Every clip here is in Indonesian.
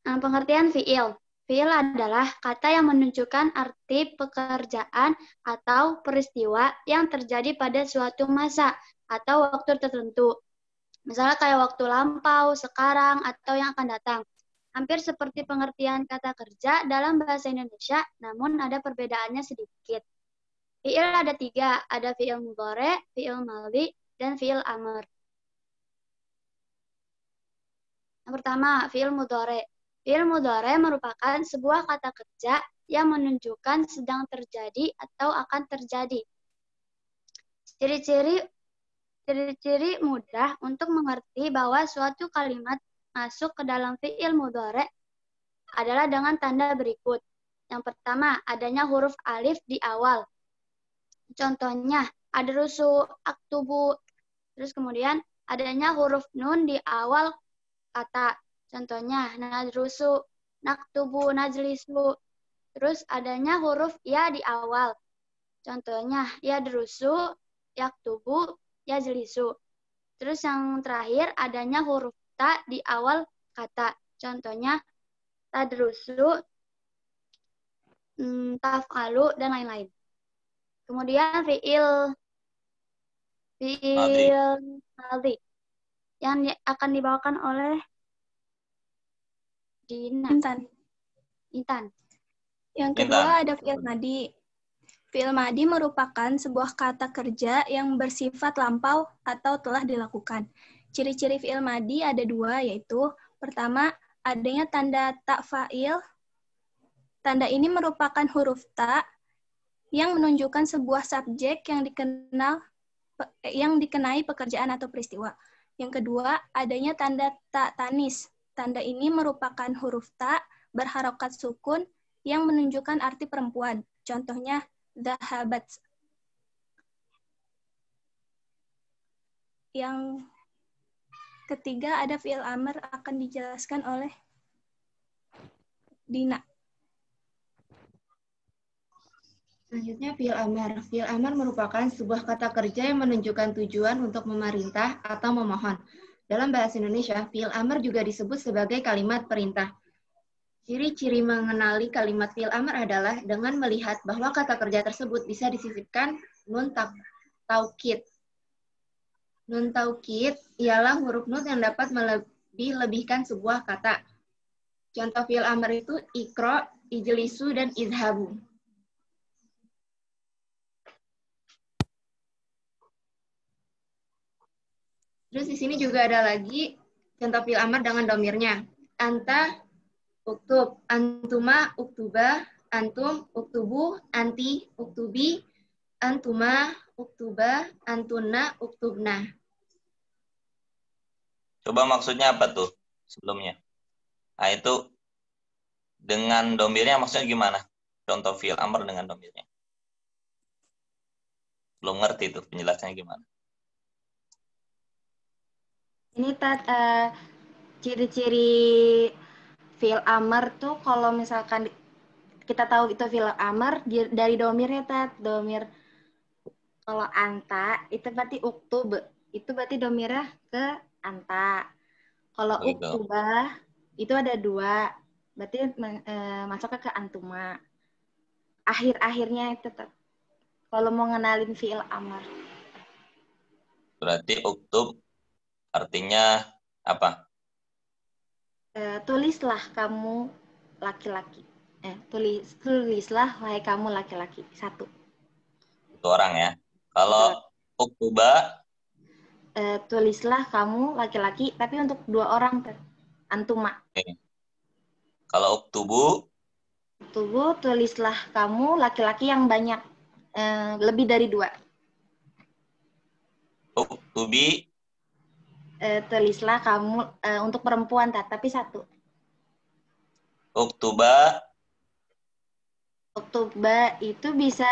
Pengertian fi'il. Fi'il adalah kata yang menunjukkan arti pekerjaan atau peristiwa yang terjadi pada suatu masa atau waktu tertentu. Misalnya kayak waktu lampau, sekarang, atau yang akan datang. Hampir seperti pengertian kata kerja dalam bahasa Indonesia, namun ada perbedaannya sedikit. Fi'il ada 3, ada fi'il mudhari, fi'il madhi, dan fi'il amr. Yang pertama, fi'il mudhari. Fi'il mudhari merupakan sebuah kata kerja yang menunjukkan sedang terjadi atau akan terjadi. Ciri-ciri mudah untuk mengerti bahwa suatu kalimat masuk ke dalam fi'il mudhari adalah dengan tanda berikut. Yang pertama, adanya huruf alif di awal. Contohnya, adrusu, aktubu. Terus kemudian adanya huruf nun di awal kata. Contohnya, nadrusu, naktubu, najlisu. Terus adanya huruf ya di awal. Contohnya, yadrusu, yaktubu, yajlisu. Terus yang terakhir adanya huruf ta di awal kata. Contohnya, tadrusu, taf'alu, dan lain-lain. Kemudian fi'il madhi yang akan dibawakan oleh Dina. Intan. Yang kedua ada fi'il madhi. Fi'il madhi merupakan sebuah kata kerja yang bersifat lampau atau telah dilakukan. Ciri-ciri fi'il madhi ada 2, yaitu pertama, adanya tanda ta fa'il. Tanda ini merupakan huruf ta yang menunjukkan sebuah subjek yang dikenai pekerjaan atau peristiwa. Yang kedua, adanya tanda ta tanis. Tanda ini merupakan huruf ta berharokat sukun yang menunjukkan arti perempuan. Contohnya, dhahabat. Yang ketiga, ada fi'il amr akan dijelaskan oleh Dina. Selanjutnya fi'il amar. Fi'il amar merupakan sebuah kata kerja yang menunjukkan tujuan untuk memerintah atau memohon. Dalam bahasa Indonesia, fi'il amar juga disebut sebagai kalimat perintah. Ciri-ciri mengenali kalimat fi'il amar adalah dengan melihat bahwa kata kerja tersebut bisa disisipkan nun taukid. Nun taukid ialah huruf nun yang dapat melebih-lebihkan sebuah kata. Contoh fi'il amar itu ikro, ijlisu, dan izhabu. Terus di sini juga ada lagi contoh fi'il amar dengan domirnya. Anta, uktub, antuma, uktuba, antum, uktubu, anti, uktubi, antuma, uktuba, antuna, uktubna. Coba maksudnya apa tuh sebelumnya? Nah itu dengan domirnya maksudnya gimana? Contoh fi'il amar dengan domirnya. Belum ngerti tuh penjelasannya gimana. Ini ciri-ciri fi'il amar tuh kalau misalkan kita tahu itu fi'il amar dari domirnya, domir. Kalau anta itu berarti uktub, itu berarti domirnya ke anta. Kalau uktubah itu ada 2, berarti masuknya ke antuma. Akhir-akhirnya itu kalau mau ngenalin fi'il amar. Berarti uktub artinya apa? Tulislah kamu laki-laki. Tulislah wahai kamu laki-laki. 1. Itu orang ya. Kalau uktuba? Tulislah kamu laki-laki, tapi untuk 2 orang. Antuma. Okay. Kalau uktubu? Uktubu, tulislah kamu laki-laki yang banyak. Lebih dari 2. Uktubi? Tulislah kamu untuk perempuan, tapi 1. Uktuba? Uktuba itu bisa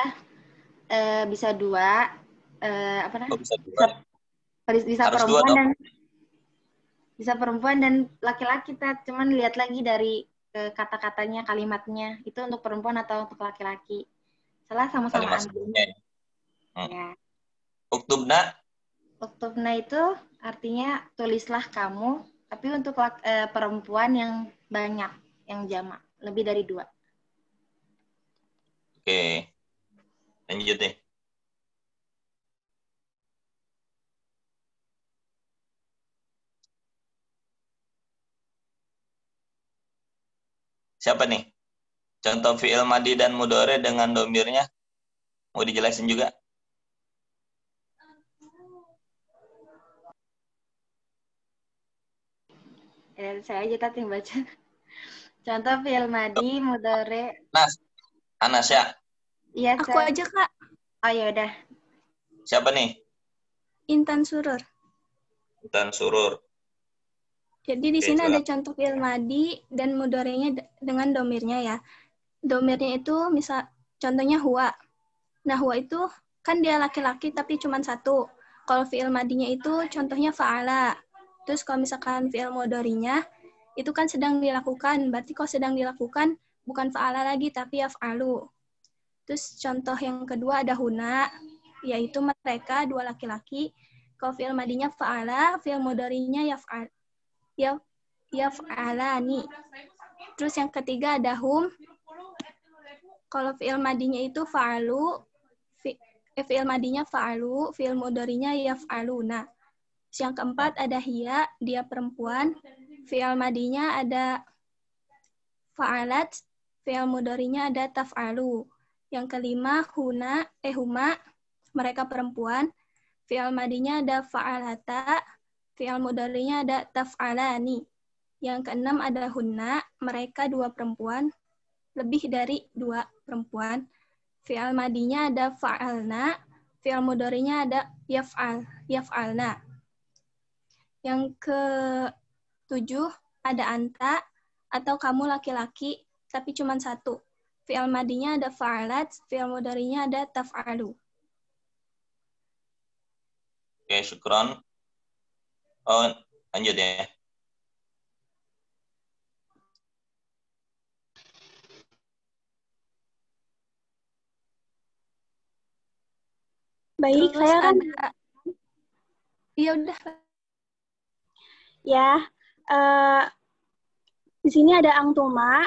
2. Apa namanya? Bisa 2. Bisa perempuan dan laki-laki. Cuman lihat lagi dari kata-katanya, kalimatnya itu untuk perempuan atau untuk laki-laki. Salah sama-sama sebelumnya. Ya. Uktubna? Uktubna itu artinya tulislah kamu, Tapi untuk perempuan yang banyak, yang jamak, lebih dari 2. Oke. Lanjut deh. Siapa nih? Contoh fi'il madi dan mudhari dengan domirnya. Mau dijelasin juga? Saya aja tadi yang baca. Contoh fi'il madi, mudhari. Anas ya? Iya, Aku aja, Kak. Oh, ya udah. Siapa nih? Intan Surur. Intan Surur. Jadi di sini ada contoh fi'il madi dan mudhari'nya dengan domirnya ya. Domirnya itu misal contohnya huwa. Nah, huwa itu kan dia laki-laki tapi cuma 1. Kalau fi'il madinya itu contohnya fa'ala. Terus kalau misalkan fi'il mudhari'nya itu kan sedang dilakukan. Berarti kalau sedang dilakukan bukan fa'ala lagi tapi yaf'alu. Terus contoh yang kedua ada huna, yaitu mereka 2 laki-laki. Kalau fi'il madinya fa'ala, fi'il mudhari'nya yaf'alani. Terus yang ketiga ada hum. Kalau fi'il madinya itu fa'alu, fi'il madinya fa'alu, fi'il mudhari'nya yaf'aluna. Yang keempat ada hiya, dia perempuan. Fi'il madinya ada fa'alat, fi'il mudhari'nya ada taf'alu. Yang kelima huma, mereka perempuan. Fi'il madinya ada fa'alata, fi'il mudhari'nya ada taf'alani. Yang keenam ada hunna, mereka 2 perempuan, lebih dari 2 perempuan. Fi'il madinya ada fa'alna, fi'il mudhari'nya ada yaf'alna. Yang ke-7 ada anta, atau kamu laki-laki, tapi cuma 1. Fi'il madinya ada fa'alat, fi'il mudhari'nya ada taf'alu. Oke, syukron. Oh, lanjut ya. Baik, terus saya kan iya udah. Ya, di sini ada angtuma.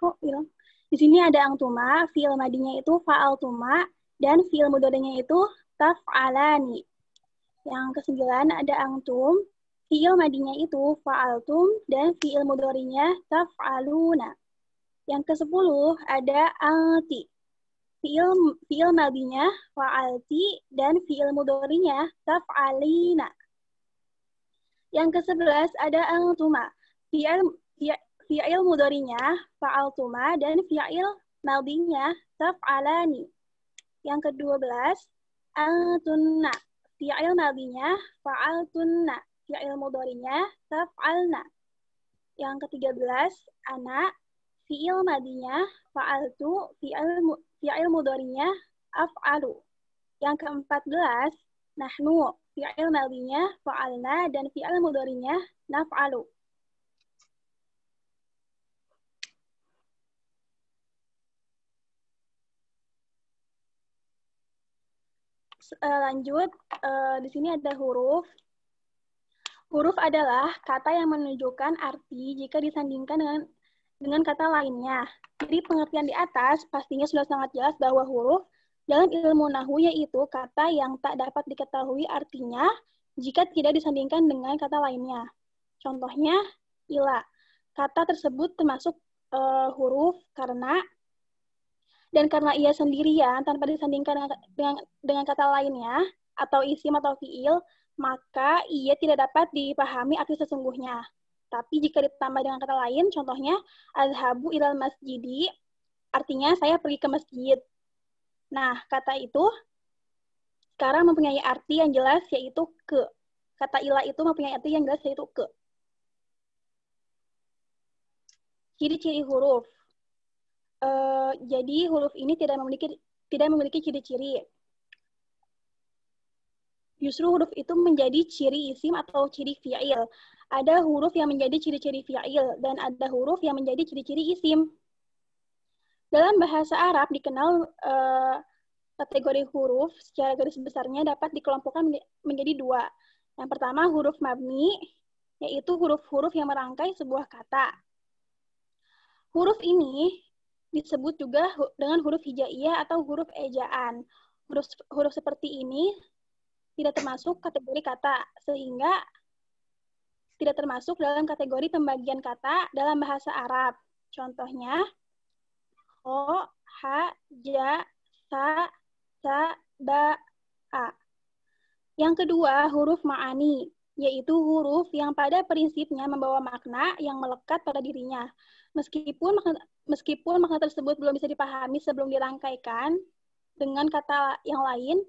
Kok bilang? Di sini ada angtuma, fi'il madinya itu fa'altuma, dan fi'il mudhari'nya itu taf'alani. Yang ke-9 ada angtum, fi'il madinya itu fa'altum, dan fi'il mudhari'nya taf'aluna. Yang ke-10 ada anti. Fi'il madinya fa'alti, dan fi'il mudhari'nya taf'alina. Yang ke-11 ada antuma. Fi'il mudhari'nya fa'altuma dan fi'il madinya taf'alani. Yang ke-12 antunna. Fi'il madinya fa'altunna. Fi'il mudhari'nya taf'alna. Yang ke-13 ana. Fi'il madinya fa'altu. Fi'il mudhari'nya af'alu. Yang ke-14 nahnu. Fi'il madinya fa'alna dan fi'il mudhari'nya naf'alu. Lanjut, di sini ada huruf. Huruf adalah kata yang menunjukkan arti jika disandingkan dengan kata lainnya. Jadi pengertian di atas pastinya sudah sangat jelas bahwa huruf dalam ilmu nahwu yaitu kata yang tak dapat diketahui artinya jika tidak disandingkan dengan kata lainnya. Contohnya, ila. Kata tersebut termasuk huruf karena ia sendirian tanpa disandingkan dengan kata lainnya atau isim atau fiil, maka ia tidak dapat dipahami arti sesungguhnya. Tapi jika ditambah dengan kata lain, contohnya azhabu ilal masjidi, artinya saya pergi ke masjid. Nah, kata itu sekarang mempunyai arti yang jelas yaitu ke. Kata ila itu mempunyai arti yang jelas yaitu ke. Ciri-ciri huruf. Jadi huruf ini tidak memiliki ciri-ciri. Justru huruf itu menjadi ciri isim atau ciri fi'il. Ada huruf yang menjadi ciri-ciri fi'il dan ada huruf yang menjadi ciri-ciri isim. Dalam bahasa Arab dikenal kategori huruf secara garis besarnya dapat dikelompokkan menjadi 2. Yang pertama huruf mabni yaitu huruf-huruf yang merangkai sebuah kata. Huruf ini disebut juga dengan huruf hijaiyah atau huruf ejaan. Huruf seperti ini tidak termasuk kategori kata, sehingga tidak termasuk dalam kategori pembagian kata dalam bahasa Arab. Contohnya, ho, ha, ja, sa, ba, a. Yang kedua, huruf ma'ani, yaitu huruf yang pada prinsipnya membawa makna yang melekat pada dirinya. Meskipun makna tersebut belum bisa dipahami sebelum dirangkaikan dengan kata yang lain,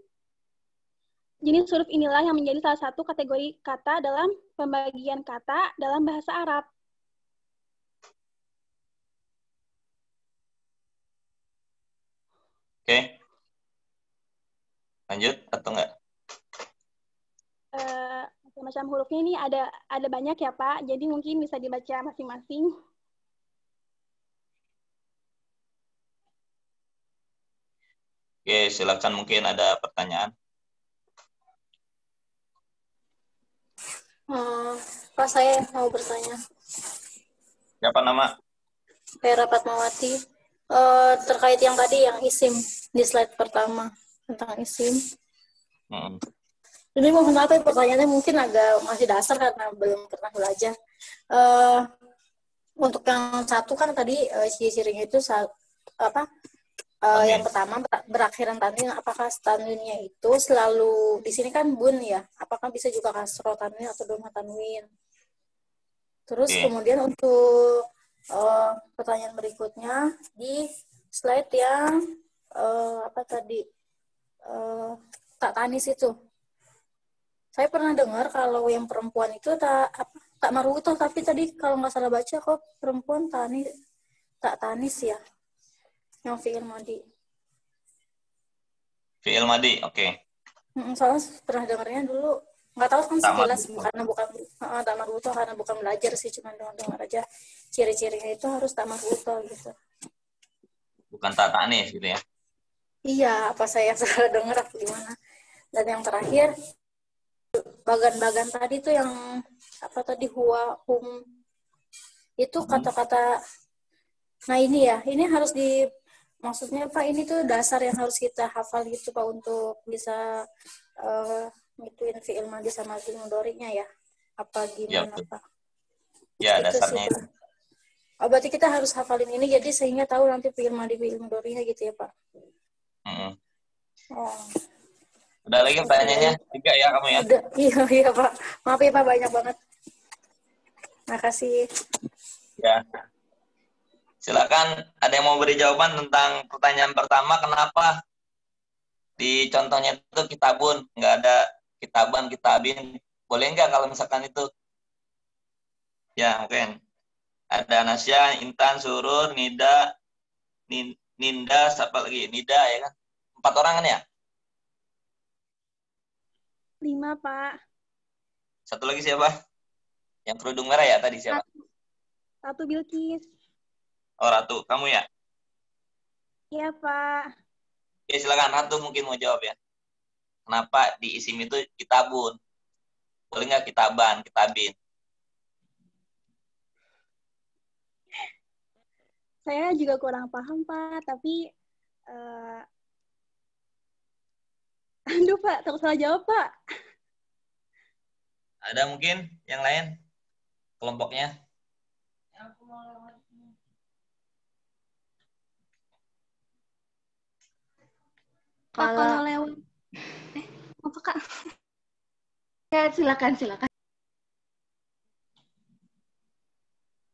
jenis huruf inilah yang menjadi salah satu kategori kata dalam pembagian kata dalam bahasa Arab. Oke. Lanjut atau enggak? Macam hurufnya ini ada banyak ya Pak, jadi mungkin bisa dibaca masing-masing. Oke, silakan, mungkin ada pertanyaan. Pak, saya mau bertanya. Siapa nama? Vera Fatmawati. Terkait yang tadi yang isim di slide pertama tentang isim. Ini mohon maaf, pertanyaannya mungkin agak masih dasar karena belum pernah belajar. Untuk yang satu kan tadi ciri-cirinya itu yang pertama berakhiran tanwin. Apakah tanwinnya itu selalu di sini kan bun ya? Apakah bisa juga kasroh tanwin atau dhamma tanwin? Terus kemudian untuk pertanyaan berikutnya di slide yang tak tanis itu. Saya pernah dengar kalau yang perempuan itu tak marbutoh, tapi tadi kalau nggak salah baca kok perempuan tak tanis ya. Yang fi'il madi. Fi'il madi, oke. Soalnya pernah dengarnya dulu, nggak tahu kan sekilas karena bukan tak marbutoh, karena bukan belajar sih, cuma dengar aja ciri-cirinya itu harus tak marbutoh gitu. Bukan tak tanis gitu ya? Iya, apa saya salah dengar atau gimana? Dan yang terakhir bagan-bagan tadi tuh yang huwa, hum, itu kata-kata. Nah ini ya, ini harus maksudnya Pak, ini tuh dasar yang harus kita hafal gitu Pak untuk bisa ngituin fi'il madi sama fi'il mudhari'nya ya. Apa gimana ya, Pak? Ya, itu dasarnya sih, Pak. Berarti kita harus hafalin ini jadi sehingga tahu nanti fi'il madi fi'il mudhari'nya gitu ya Pak. Udah lagi pertanyaannya? 3 ya kamu ya? Udah, iya Pak. Maaf ya Pak, banyak banget. Makasih. Ya. Silakan, ada yang mau beri jawaban tentang pertanyaan pertama, kenapa di contohnya itu kitabun, nggak ada kitaban, kitabin. Boleh nggak kalau misalkan itu? Ya, mungkin. Ada Nasya, Intan, Surur, Nida, Ninda, siapa lagi? Nida, ya kan? 4 orang kan ya? 5, Pak. Satu lagi siapa? Yang kerudung merah ya tadi siapa? Ratu Bilqis. Oh, Ratu. Kamu ya? Iya, Pak. Ya, silakan Ratu mungkin mau jawab ya. Kenapa di isim itu kitabun? Boleh nggak kitaban, kitabin? Saya juga kurang paham, Pak. Tapi, aduh, Pak. Takut salah jawab, Pak. Ada mungkin yang lain? Kelompoknya? Kalau lewat. Apa, Kak? Ya, silakan.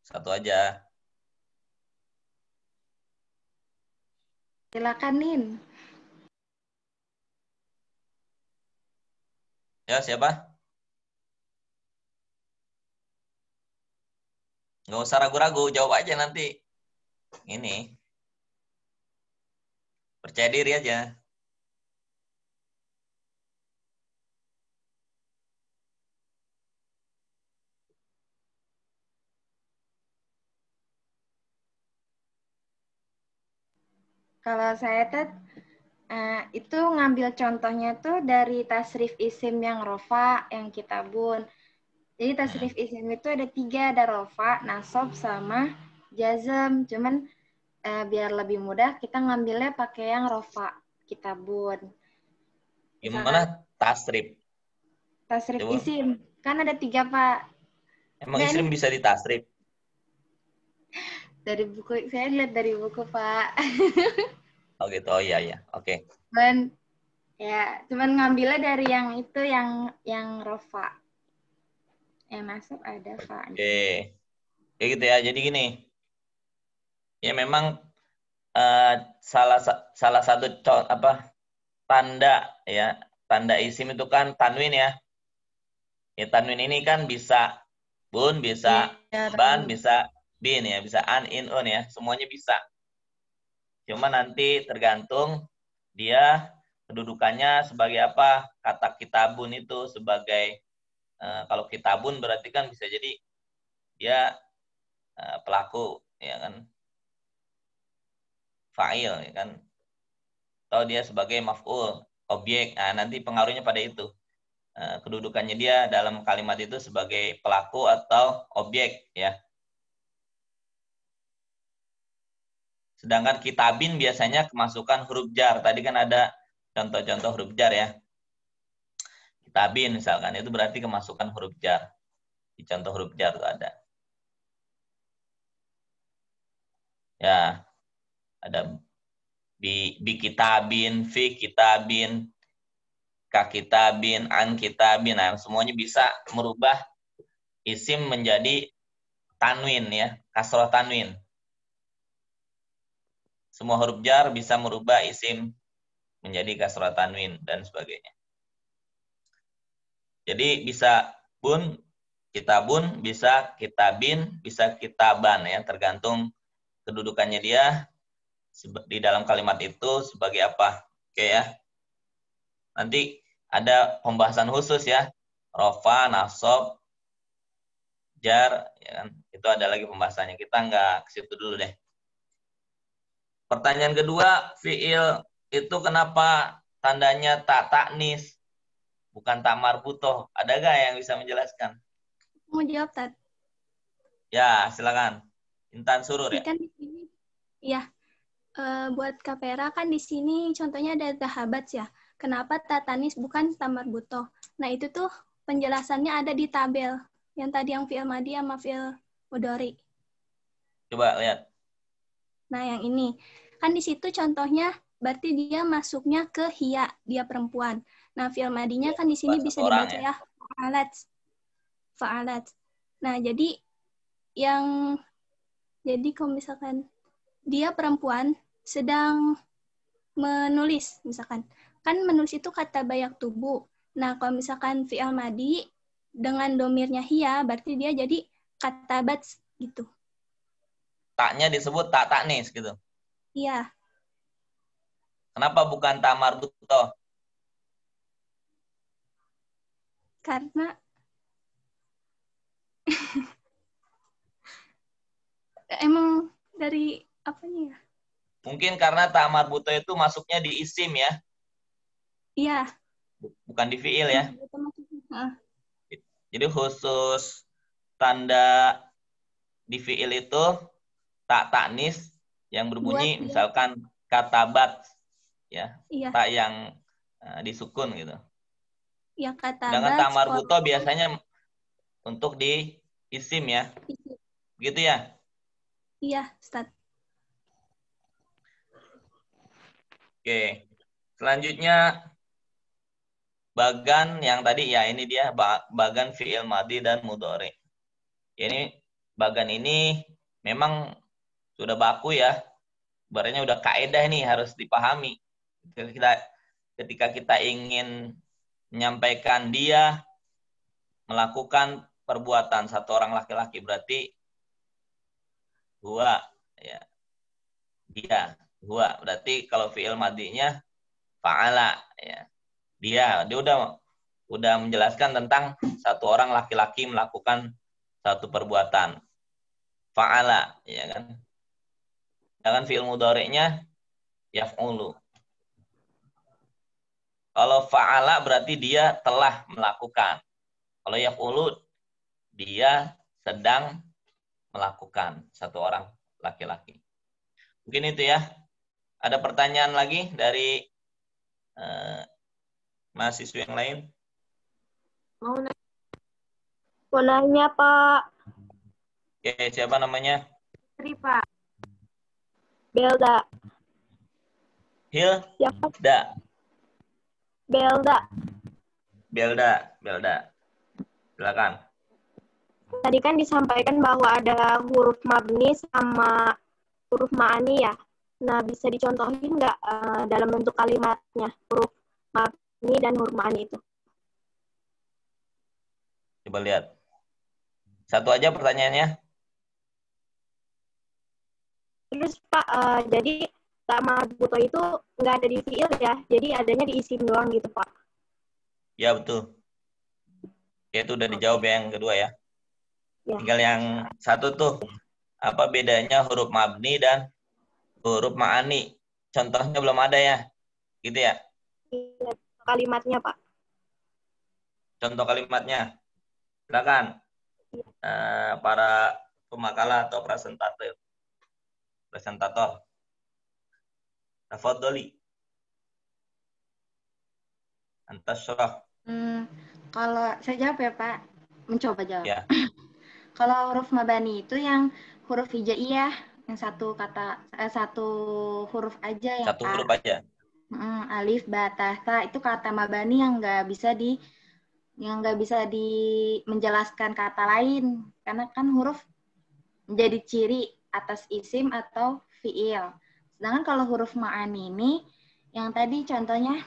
Satu aja. Silakan, Nin. Ya, siapa? Nggak usah ragu-ragu, jawab aja nanti. Ini. Percaya diri aja. Kalau saya itu ngambil contohnya tuh dari tasrif isim yang rofa, yang kitabun. Jadi tasrif isim itu ada 3, ada rofa, nasab, sama jazm. Cuman biar lebih mudah kita ngambilnya pakai yang rofa, kitabun. Gimana tasrif? Tasrif Coba. isim. Kan ada 3, Pak. Emang isim bisa ditasrif? Dari buku, saya lihat dari buku, Pak. Oh gitu, oh iya. Oke. Dan ya, cuman ngambilnya dari yang itu, yang rofa. Yang nasab ada, Pak. Oke. Kayak gitu ya, jadi gini. Ya memang salah satu tanda isim itu kan tanwin ya. Ya tanwin ini kan bisa bun, bisa ban, bisa bin ya, bisa an, in, un ya, semuanya bisa. Cuma nanti tergantung dia kedudukannya sebagai apa. Kata kitabun itu sebagai kalau kitabun berarti kan bisa jadi dia pelaku ya kan, fa'il ya kan, atau dia sebagai maf'ul, objek. Nah, nanti pengaruhnya pada itu. Kedudukannya dia dalam kalimat itu sebagai pelaku atau objek ya. Sedangkan kitabin biasanya kemasukan huruf jar. Tadi kan ada contoh-contoh huruf jar ya. Kitabin misalkan itu berarti kemasukan huruf jar. Di contoh huruf jar itu ada. Ya, ada bi kitabin, fi kitabin, ka kitabin, an kitabin. Nah, semuanya bisa merubah isim menjadi tanwin ya, kasroh tanwin. Semua huruf jar bisa merubah isim menjadi kasroh tanwin dan sebagainya. Jadi bisa bun, kitabun, bisa kitabin, bisa kitaban ya, tergantung kedudukannya dia di dalam kalimat itu sebagai apa. Oke ya. Nanti ada pembahasan khusus ya. Rofa, nasab, jar, ya kan? Itu ada lagi pembahasannya. Kita nggak ke situ dulu deh. Pertanyaan kedua, fiil itu kenapa tandanya tak taknis, bukan tak marbutoh? Ada nggak yang bisa menjelaskan? Mau jawab, Tat? Ya, silakan. Intan Surur ya. Kan di sini, ya, buat Kapera kan di sini contohnya ada zahabat ya. Kenapa tatanis bukan tamarbutoh? Nah, itu tuh penjelasannya ada di tabel. Yang tadi yang fi'il madi sama fi'il mudhari. Coba lihat. Nah, yang ini. Kan di situ contohnya berarti dia masuknya ke hiya, dia perempuan. Nah, fi'il madinya kan di sini bisa dibaca ya, fa'alat. Fa'alat. Nah, jadi kalau misalkan dia perempuan sedang menulis, misalkan. Kan menulis itu kata bayak tubuh. Nah, kalau misalkan fi'il madi dengan domirnya hiya, berarti dia jadi kata bats gitu. Taknya disebut tak taknis gitu. Iya. Kenapa bukan tak marbutoh? Karena emang dari apanya ya? Mungkin karena tak marbutoh itu masuknya di isim ya. Iya. Bukan di fiil ya. Jadi khusus tanda di fiil itu tak taknis yang berbunyi misalkan katabat ya. Iya. Tak yang disukun gitu. Ya, katabat. Sedangkan tak marbutoh biasanya untuk di isim ya. Begitu ya? Iya, Ustaz. Oke. Selanjutnya bagan yang tadi ya, ini dia bagan fi'il madi dan mudhari. Ini bagan ini memang sudah baku ya. Sebenarnya udah kaidah nih, harus dipahami. Ketika kita ingin menyampaikan dia melakukan perbuatan, satu orang laki-laki, berarti huwa ya. Dia huwa berarti kalau fi'il madinya fa'ala ya. Dia udah menjelaskan tentang satu orang laki-laki melakukan satu perbuatan. Fa'ala ya kan. Dengan fi'il mudhari'nya yaf'ulu. Kalau fa'ala berarti dia telah melakukan. Kalau yaf'ulu dia sedang melakukan, satu orang laki-laki. Mungkin itu ya. Ada pertanyaan lagi dari mahasiswa yang lain? Mau nanya, Pak. Oke, siapa namanya? Pak. Belda. Hilda. Belda. Belda. Silakan. Tadi kan disampaikan bahwa ada huruf mabni sama huruf ma'ani ya. Nah, bisa dicontohin nggak dalam bentuk kalimatnya huruf mabni dan huruf ma'ani itu? Coba lihat. Satu aja pertanyaannya. Terus Pak, jadi sama buto itu nggak ada di fiil ya, jadi adanya di isim doang gitu Pak. Ya betul. Ya, itu udah dijawab ya, yang kedua ya. Tinggal yang satu tuh, apa bedanya huruf mabni dan huruf ma'ani? Contohnya belum ada ya, gitu ya? Iya, kalimatnya Pak. Contoh kalimatnya, silakan para pemakalah atau presentator. Tafadholi. Antas surah. Kalau saya jawab ya Pak, mencoba jawab. Ya. Kalau huruf mabani itu yang huruf hijaiyah, yang satu huruf aja, yang Satu huruf aja. Alif, ba, ta, sa, itu kata mabani yang nggak bisa menjelaskan kata lain, karena kan huruf menjadi ciri atas isim atau fiil. Sedangkan kalau huruf ma'ani ini, yang tadi contohnya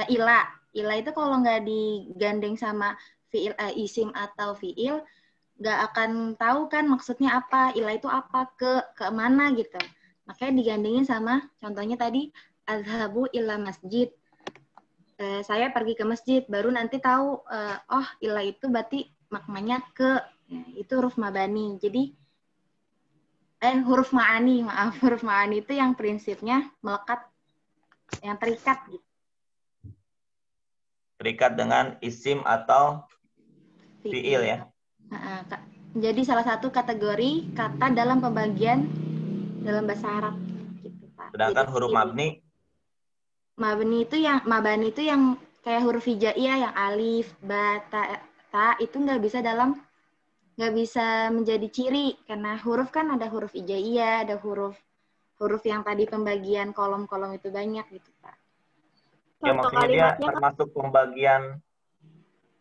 ila itu kalau nggak digandeng sama fiil, isim atau fiil, nggak akan tahu kan maksudnya apa, ila itu apa, ke mana gitu. Makanya digandengin sama contohnya tadi, azhabu ila masjid. Saya pergi ke masjid, baru nanti tahu, oh ila itu berarti maknanya ke, itu huruf mabani. Jadi huruf ma'ani itu yang prinsipnya melekat, yang terikat gitu. Terikat dengan isim atau fiil ya. Jadi salah satu kategori kata dalam pembagian dalam bahasa Arab gitu Pak. Sedangkan jadi, huruf mabni? Mabani itu yang kayak huruf hijaiyah, yang alif, ba, ta itu nggak bisa menjadi ciri, karena huruf kan ada huruf hijaiyah, ada huruf yang tadi pembagian kolom-kolom itu banyak gitu Pak. Ya, maksudnya dia termasuk pembagian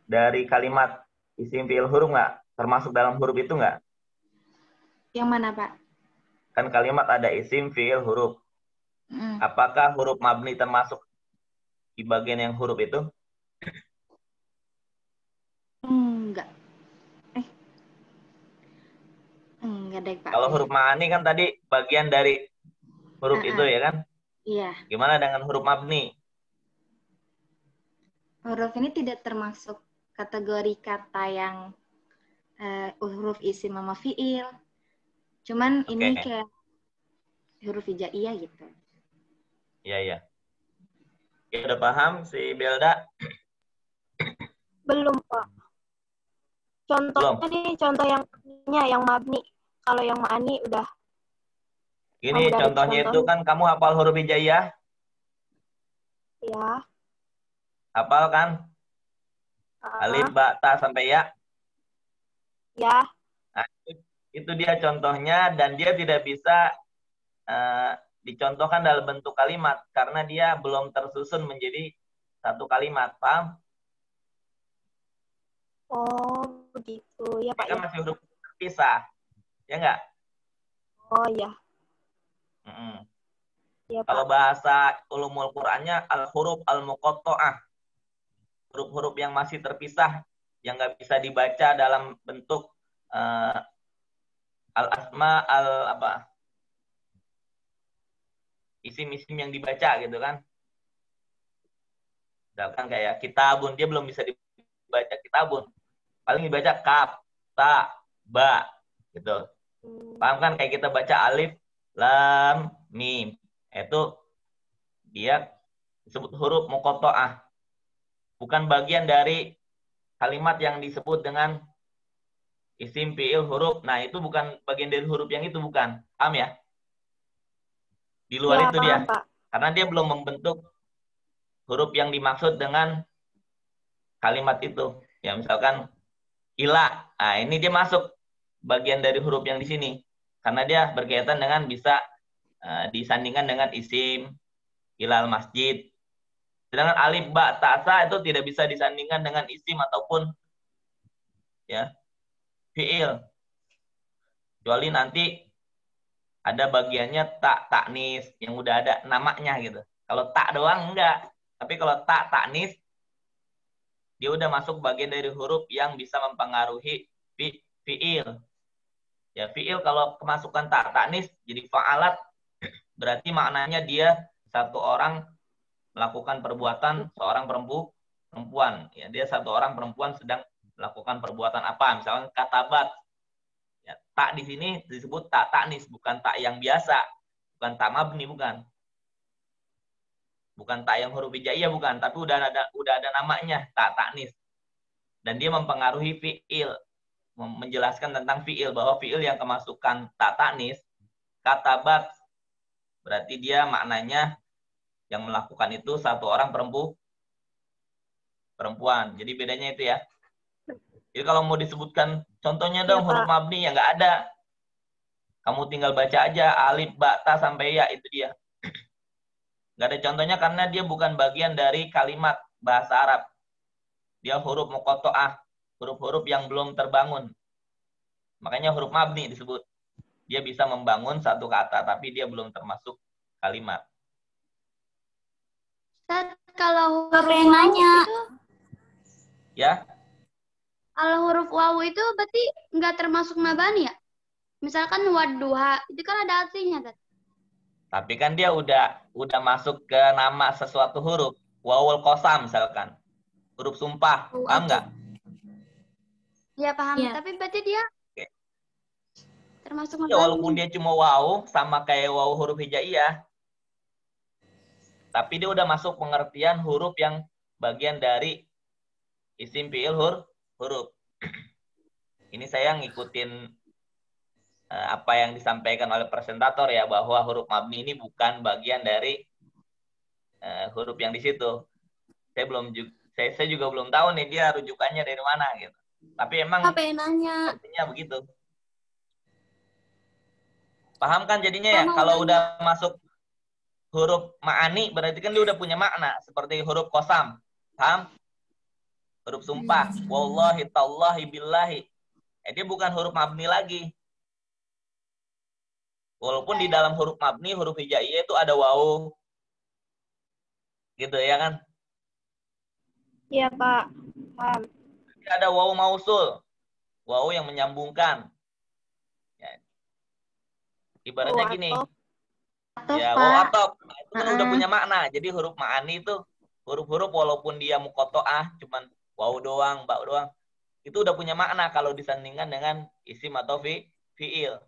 dari kalimat isim fiil huruf nggak? Termasuk dalam huruf itu nggak? Yang mana Pak? Kan kalimat ada isim fiil huruf. Apakah huruf mabni termasuk di bagian yang huruf itu? Enggak. Enggak deh Pak. Kalau huruf ma'ani kan tadi bagian dari huruf itu ya kan? Iya. Gimana dengan huruf mabni? Huruf ini tidak termasuk kategori kata yang huruf isim sama fiil. Cuman ini kayak huruf hijaiyah gitu. Iya. Ya, udah paham si Belda? Belum, Pak. Contohnya nih, contoh yang mabni. Kalau yang ma'ani udah. Ini contohnya itu kan kamu hafal huruf hijaiyah? Ya. Hafal kan? Alif, ba, ta, sampai ya? Ya. Nah, itu dia contohnya, dan dia tidak bisa dicontohkan dalam bentuk kalimat karena dia belum tersusun menjadi satu kalimat, paham? Oh, begitu. Ya, Pak. Kan masih huruf terpisah, ya enggak? Oh, ya. Ya, kalau bahasa ulumul Qur'annya al-huruf al-muqatta'ah. Huruf-huruf yang masih terpisah, yang nggak bisa dibaca dalam bentuk al-asma, isim-isim yang dibaca gitu kan. Misalkan kayak kitabun, dia belum bisa dibaca kitabun. Paling dibaca kaf, ta, ba, gitu. Paham kan? Kayak kita baca alif, lam, mim. Itu dia disebut huruf muqatta'ah. Bukan bagian dari kalimat yang disebut dengan isim, fiil, huruf. Nah, itu bukan bagian dari huruf yang itu, bukan. Paham ya? Di luar Ya, itu paham, dia. Pak. Karena dia belum membentuk huruf yang dimaksud dengan kalimat itu. Ya, misalkan ila. Nah, ini dia masuk bagian dari huruf yang di sini. Karena dia berkaitan dengan bisa disandingkan dengan isim, ilal masjid. Sedangkan alif, ba, ta, sa itu tidak bisa disandingkan dengan isim ataupun ya fiil. Kecuali nanti ada bagiannya tak, taknis yang udah ada namanya gitu. Kalau tak doang enggak. Tapi kalau tak, taknis dia udah masuk bagian dari huruf yang bisa mempengaruhi fiil. Ya, fiil kalau kemasukan tak, taknis jadi fa'alat, berarti maknanya dia satu orang melakukan perbuatan seorang perempuan. Ya, dia satu orang perempuan sedang melakukan perbuatan apa? Misalnya katabat. Ya, tak di sini disebut tak taknis, bukan tak yang biasa, bukan tak mabni, bukan. Bukan tak yang huruf hijaiyah, bukan, tapi udah ada namanya, tak taknis. Dan dia mempengaruhi fiil, menjelaskan tentang fiil, bahwa fiil yang kemasukan tak taknis, katabat, berarti dia maknanya yang melakukan itu satu orang perempuan. Jadi bedanya itu ya. Jadi kalau mau disebutkan contohnya dong, Ya, huruf Pak. mabni ya nggak ada. Kamu tinggal baca aja alif, ba, ta sampai ya, itu dia. Nggak ada contohnya karena dia bukan bagian dari kalimat bahasa Arab. Dia huruf muqatta'ah, huruf-huruf yang belum terbangun. Makanya huruf mabni disebut. Dia bisa membangun satu kata tapi dia belum termasuk kalimat. Ustaz, kalau huruf Pengen wawu nanya. itu, Ya, kalau huruf wawu itu berarti nggak termasuk mabani ya? Misalkan wadduha, itu kan ada artinya, Tat. tapi kan dia udah masuk ke nama sesuatu huruf. Wawul qasam misalkan. Huruf sumpah, paham nggak? Ya paham, Ya. tapi berarti dia Oke. termasuk Ya, walaupun mabani. dia cuma waw, sama kayak waw huruf hijaiyah, tapi dia udah masuk pengertian huruf yang bagian dari isim, fiil, huruf. Ini saya ngikutin apa yang disampaikan oleh presentator ya, bahwa huruf mabni ini bukan bagian dari huruf yang di situ. Saya juga belum tahu nih dia rujukannya dari mana gitu. Tapi emang Pengen nanya. sepertinya begitu. Paham kan jadinya ya? Kalau udah masuk huruf ma'ani berarti kan dia udah punya makna seperti huruf qasam. Paham? Huruf sumpah. Wallahi tallahi billahi. Dia bukan huruf mabni lagi. Walaupun di dalam huruf mabni, huruf hijaiyah itu ada wawu. Gitu ya kan? Iya, Pak. Paham. Ada wawu mausul. Wawu yang menyambungkan. Ya. Ibaratnya gini. Ya, wawu atop. Nah, itu kan udah punya makna. Jadi huruf ma'ani itu huruf-huruf walaupun dia muqatta'ah cuman wawu doang, ba doang. Itu udah punya makna kalau disandingkan dengan isim atau fiil.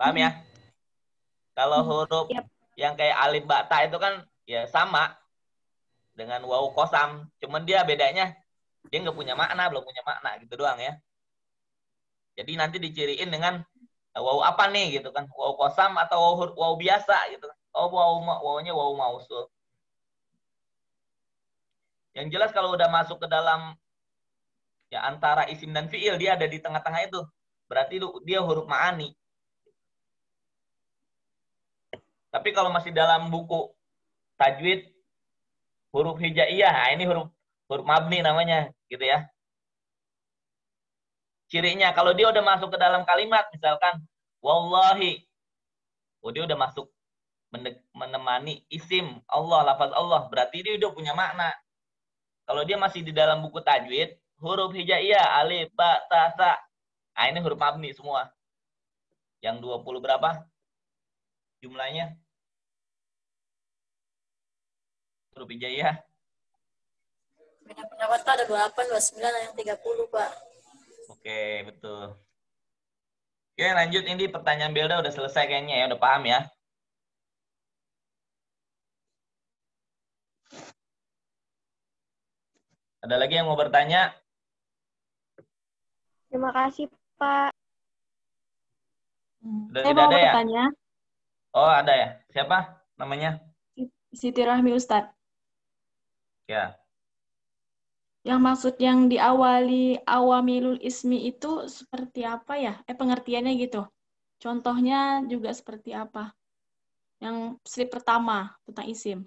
Paham ya? Kalau huruf yang kayak alif, ba, ta itu kan ya sama dengan wawu qasam. Cuman dia bedanya dia nggak punya makna, belum punya makna gitu doang ya. Jadi nanti diciriin dengan wawu apa nih gitu kan? Wawu qasam atau wawu biasa gitu. Oh, wawunya wawu mausul. Yang jelas kalau udah masuk ke dalam ya antara isim dan fiil, dia ada di tengah-tengah itu. Berarti dia huruf ma'ani. Tapi kalau masih dalam buku tajwid huruf hijaiyah, nah ini huruf mabni namanya, gitu ya. Cirinya kalau dia udah masuk ke dalam kalimat, misalkan wallahi, dia udah masuk menemani isim Allah, lafaz Allah, berarti dia udah punya makna. Kalau dia masih di dalam buku tajwid, huruf hijaiyah, alif, ba, ta, sa, nah ini huruf mabni semua. Yang 20 berapa jumlahnya? Huruf hijaiyah. Beda pendapat Pak, ada 28, 29, ada yang 30, Pak. Oke, betul. Oke, lanjut. Ini pertanyaan Belda udah selesai kayaknya ya, udah paham ya. Ada lagi yang mau bertanya? Terima kasih, Pak. Sudah Saya tidak mau ada ya? bertanya. Oh, ada ya. Siapa namanya? Siti Rahmi Ustadz. Ya. Yang maksud yang diawali awamilul ismi itu seperti apa ya? Pengertiannya gitu. Contohnya juga seperti apa? Yang slide pertama tentang isim.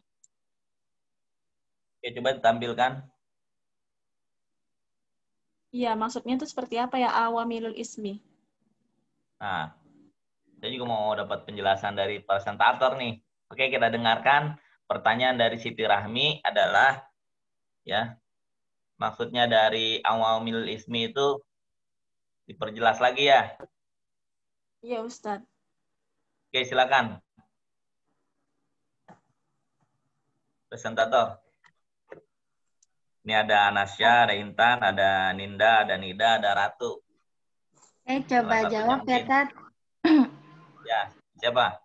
Oke, coba ditampilkan. Iya, maksudnya itu seperti apa ya awamilul ismi? Nah, saya juga mau dapat penjelasan dari presentator nih. Oke, kita dengarkan pertanyaan dari Siti Rahmi adalah, ya, maksudnya dari awamilul ismi itu diperjelas lagi ya. Iya, Ustadz. Oke, silakan. Presentator. Ini ada Anasya, ada Intan, ada Ninda, ada Nida, ada Ratu. Coba jawab ya, Tat. Ya, siapa?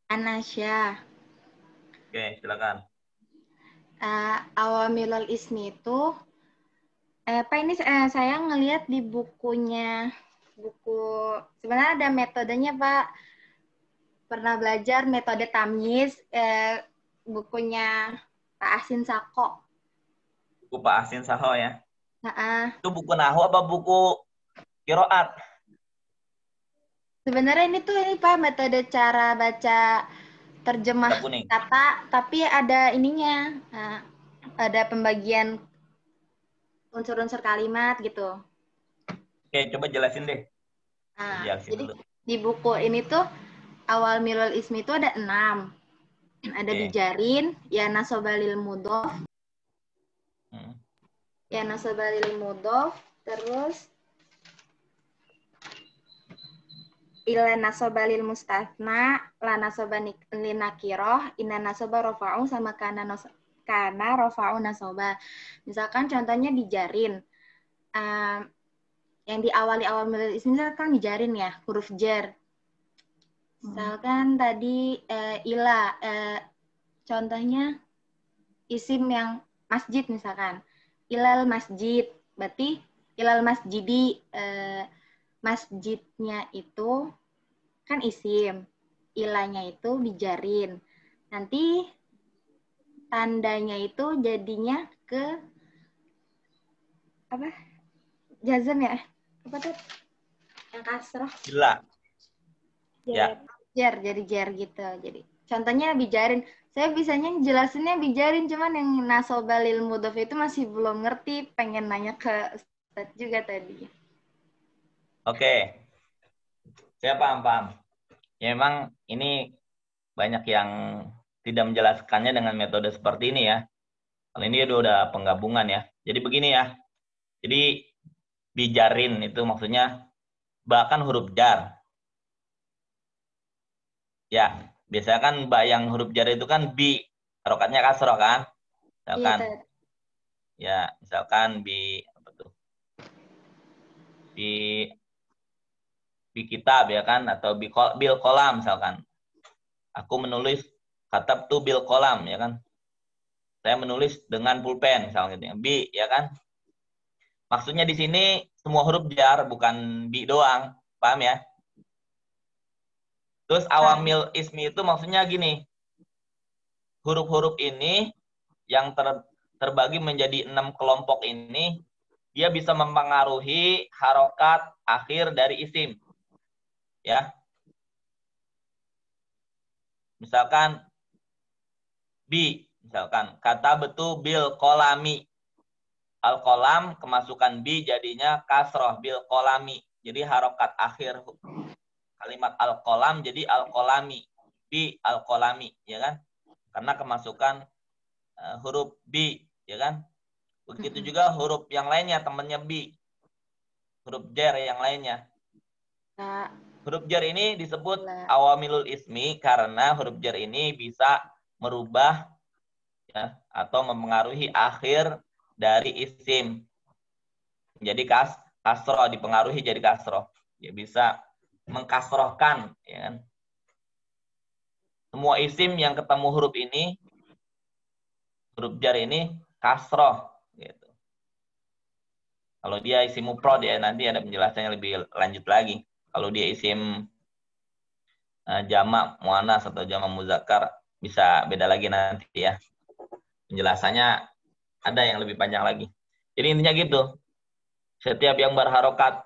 Anasya. Oke, silakan. Awamilul ismi itu Pak ini saya ngelihat di bukunya, sebenarnya ada metodenya Pak. Pernah belajar metode tamyiz, bukunya Pak Asin Sako. Buku Pak Asin Saho ya. Itu buku Nahu apa buku Qiraat? Sebenarnya ini Pak metode cara baca terjemah kata, tapi ada ininya, ada pembagian unsur-unsur kalimat gitu. Oke, coba jelasin deh. Jadi di buku ini tuh awal milul ismi itu ada 6. Ada dijarin, ya nasobalil mudhof. Ya nasobalil mudhof, terus ila nasobalil mustatsna, la nasoban linakiroh, inna nasoba rofa'u sama kana rofa'u nasoba. Misalkan contohnya dijarin. Yang diawali awal milul ismi kan dijarin ya, huruf jar. Misalkan tadi ila, contohnya isim yang masjid misalkan. Ilal masjid, berarti ilal masjidi, masjidnya itu kan isim, ilanya itu dijarin. Nanti tandanya itu jadinya ke apa? Jazm ya? Apa tuh? Yang kasroh. Ila. Ya. Jadi jar gitu. Jadi contohnya bijarin. Saya bisanya jelasinnya bijarin, cuman yang nasobalil mudhof itu masih belum ngerti. Pengen nanya ke Ustadz juga tadi. Oke. Saya paham. Ya memang ini banyak yang tidak menjelaskannya dengan metode seperti ini ya. Kalau ini udah penggabungan ya. Jadi begini ya. Jadi bijarin itu maksudnya bahkan huruf jar. Ya, biasanya kan ba yang huruf jar itu kan bi, harokatnya kasroh kan? Misalkan. Ya, misalkan bi apa tuh? Bi kitab ya kan, atau bil kolam misalkan. Aku menulis katab tuh bil kolam ya kan. Saya menulis dengan pulpen misalnya gitu ya. Bi ya kan. Maksudnya di sini semua huruf jar, bukan bi doang. Paham ya? Terus awamil ismi itu maksudnya gini. Huruf-huruf ini yang terbagi menjadi 6 kelompok ini, dia bisa mempengaruhi harokat akhir dari isim. Ya. Misalkan bi, misalkan kata betul bil kolami. Al-kolam kemasukan bi jadinya kasroh bil kolami. Jadi harokat akhir kalimat al-kolam jadi al-kolami. Bi al-kolami, ya kan? Karena kemasukan huruf bi, ya kan? Begitu juga huruf yang lainnya, temannya bi. Huruf jar yang lainnya. Huruf jar ini disebut awamilul ismi karena huruf jar ini bisa merubah ya, atau mempengaruhi akhir dari isim. Jadi kasroh, dipengaruhi jadi kasroh. Ya bisa mengkasrohkan. Ya kan? Semua isim yang ketemu huruf ini, huruf jar ini, kasroh. Gitu. Kalau dia isim mufrad ya nanti ada penjelasannya lebih lanjut lagi. Kalau dia isim jamak muannas atau jamak muzakkar bisa beda lagi nanti ya. Penjelasannya ada yang lebih panjang lagi. Jadi intinya gitu. Setiap yang berharokat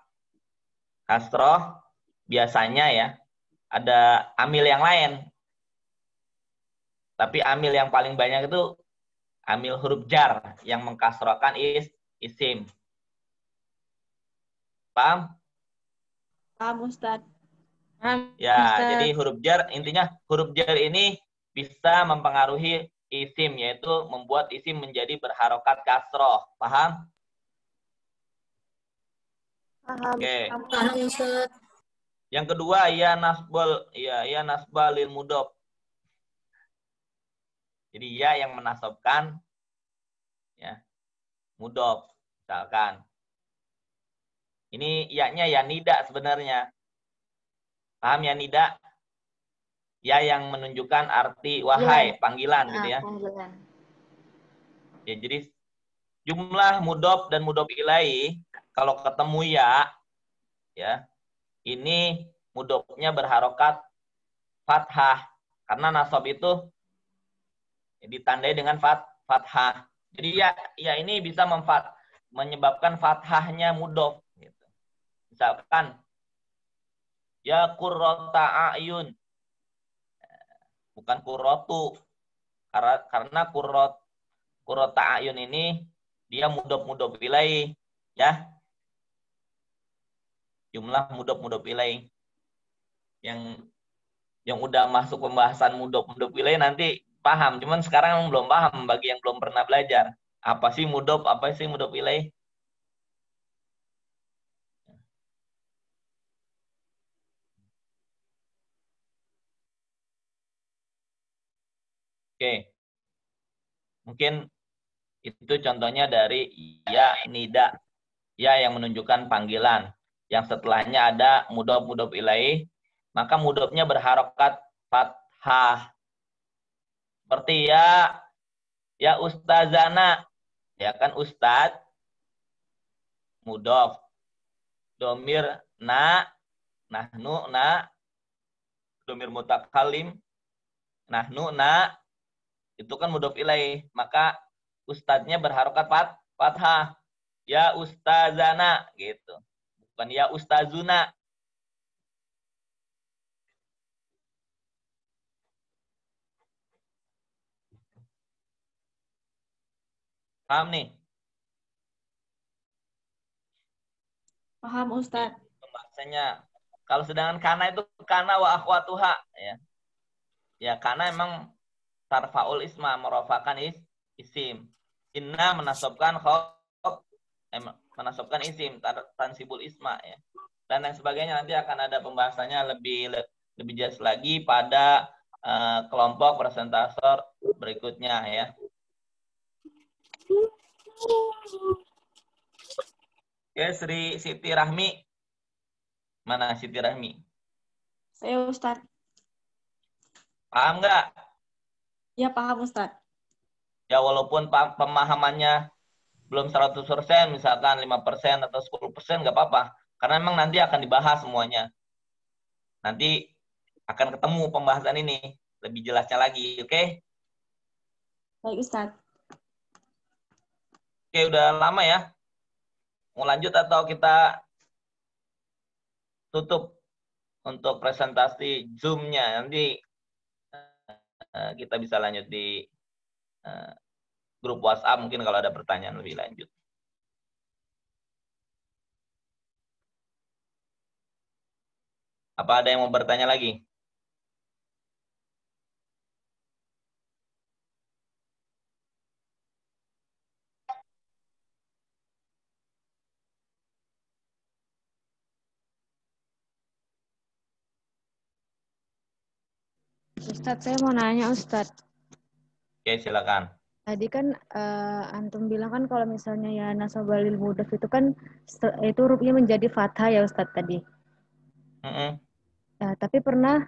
kasroh biasanya ya ada amil yang lain. Tapi amil yang paling banyak itu amil huruf jar yang mengkasrohkan isim. Paham? Paham, Ustadz. Ya, jadi huruf jar, intinya huruf jar ini bisa mempengaruhi isim, yaitu membuat isim menjadi berharokat kasroh. Paham? Paham. Oke. Paham, Ustaz. Yang kedua, ya nasbal lil mudof. Jadi ya yang menasabkan ya mudof, misalkan. Ini ya-nya ya nida sebenarnya. Paham ya nida? Ya yang menunjukkan arti wahai, panggilan gitu ya. Panggilan. Ya, jadi jumlah mudof dan mudof ilaih kalau ketemu ya, ini mudofnya berharokat fathah karena nasab itu ditandai dengan fathah. Jadi ya ini bisa menyebabkan fathahnya mudof. Gitu. Misalkan ya qurrata ayun, bukan qurratu, karena qurrata ayun ini dia mudof ilaih ya. Jumlah mudof ilaih yang udah masuk pembahasan mudof ilaih nanti paham, cuman sekarang belum paham bagi yang belum pernah belajar. Apa sih mudof ilaih? Oke. Mungkin itu contohnya dari ya nida. Ya yang menunjukkan panggilan. Yang setelahnya ada mudof ilaih, maka mudofnya berharokat fathah. Seperti ya ustazana, ya kan ustad, mudof, domir nahnu domir mutakalim, nahnu itu kan mudof ilaih, maka ustadznya berharokat fathah, ya ustazana gitu, bukan ya ustazuna. Paham nih? Paham, Ustadz. Pembahasannya. Kalau sedangkan kana itu kana wa akhwatuha ya. Ya kana emang tarfaul isma, merofakan isim. Inna menasabkan menasabkan isim, tansibul isma ya. Dan lain sebagainya nanti akan ada pembahasannya lebih jelas lagi pada kelompok presentator berikutnya ya. Oke, Siti Rahmi. Mana Siti Rahmi? Saya, Ustadz. Paham nggak? Ya, paham, Ustadz. Ya, walaupun pemahamannya belum 100%, misalkan 5% atau 10%, nggak apa-apa. Karena memang nanti akan dibahas semuanya. Nanti akan ketemu pembahasan ini. Lebih jelasnya lagi, oke? Baik, Ustadz. Oke, udah lama ya. Mau lanjut atau kita tutup untuk presentasi Zoom-nya? Nanti kita bisa lanjut di grup WhatsApp mungkin kalau ada pertanyaan lebih lanjut. Apa ada yang mau bertanya lagi? Ustadz, saya mau nanya Ustadz. Oke, silakan. Tadi kan Antum bilang kan kalau misalnya ya nasabalil mudaf itu kan itu hurufnya menjadi fathah ya Ustadz tadi. Tapi pernah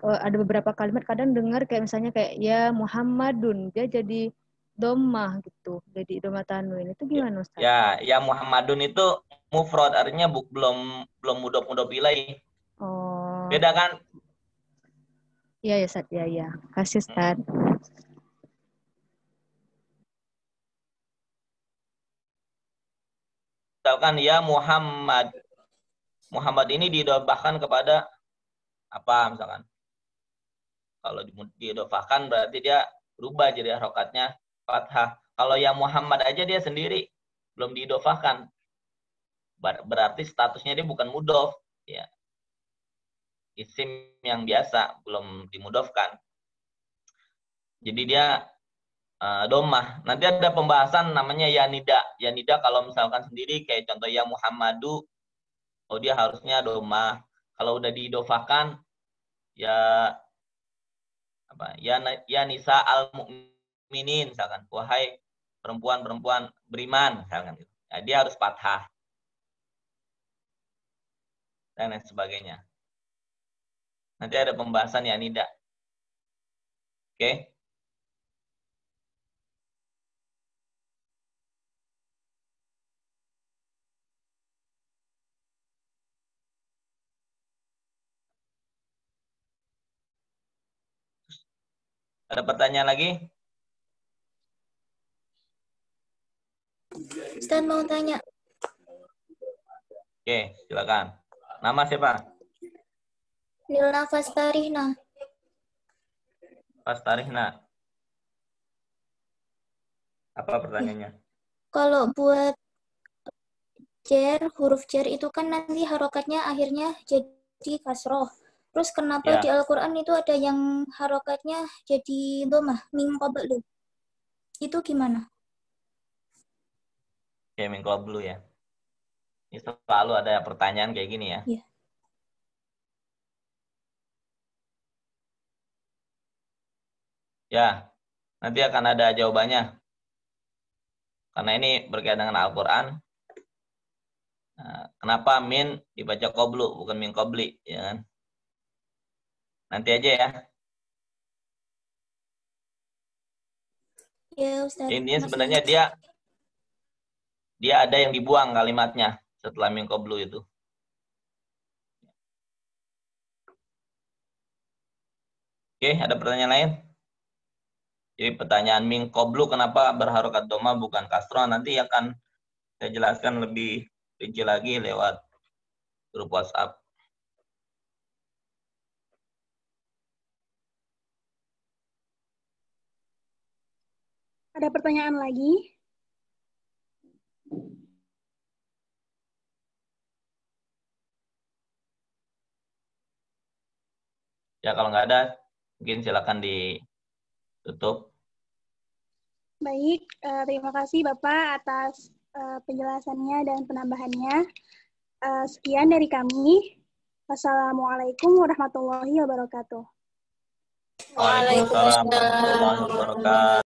ada beberapa kalimat kadang dengar kayak misalnya kayak ya Muhammadun, dia jadi domah gitu, jadi domah tanwin. Itu gimana Ustadz? Ya Muhammadun itu mufrad, artinya belum mudhof ilaih. Oh. Beda kan? Iya ya Ustaz, ya. Kasih Ustaz. Misalkan ya Muhammad. Muhammad ini diidofahkan kepada apa misalkan? Kalau diidofahkan berarti dia berubah jadi harokatnya fathah. Kalau ya Muhammad aja dia sendiri belum diidofahkan. Berarti statusnya dia bukan mudof, ya. Isim yang biasa belum dimudofkan. Jadi dia domah. Nanti ada pembahasan namanya yanida. Yanida kalau misalkan sendiri kayak contoh ya Muhammadu, oh dia harusnya domah. Kalau udah diidofahkan ya apa? Ya nisa al mukminin misalkan, wahai perempuan-perempuan beriman misalkan gitu. Ya, dia harus fathah dan lain sebagainya. Nanti ada pembahasan yanida. Oke? Ada pertanyaan lagi? Ustaz mau tanya. Oke, silakan. Nama siapa? Nilna Fastarihna. Fastarihna. Apa pertanyaannya? Kalau buat huruf jar itu kan nanti harokatnya akhirnya jadi kasroh. Terus kenapa di Al-Quran itu ada yang harokatnya jadi domah, min qablu? Itu gimana? Oke, min qablu ya. Ini selalu ada pertanyaan kayak gini ya. Iya. Ya, nanti akan ada jawabannya. Karena ini berkaitan dengan Al-Quran. Nah, kenapa min dibaca qablu, bukan min qabli, ya kan? Nanti aja ya. Ya, Ustaz. Intinya sebenarnya dia ada yang dibuang kalimatnya setelah min qablu itu. Oke, ada pertanyaan lain? Jadi pertanyaan min qablu kenapa berharokat doma bukan kasroh, nanti akan saya jelaskan lebih rinci lagi lewat grup WhatsApp. Ada pertanyaan lagi? Ya kalau nggak ada, mungkin silakan ditutup. Baik, terima kasih Bapak atas penjelasannya dan penambahannya. Sekian dari kami. Wassalamualaikum warahmatullahi wabarakatuh. Waalaikumsalam warahmatullahi wabarakatuh.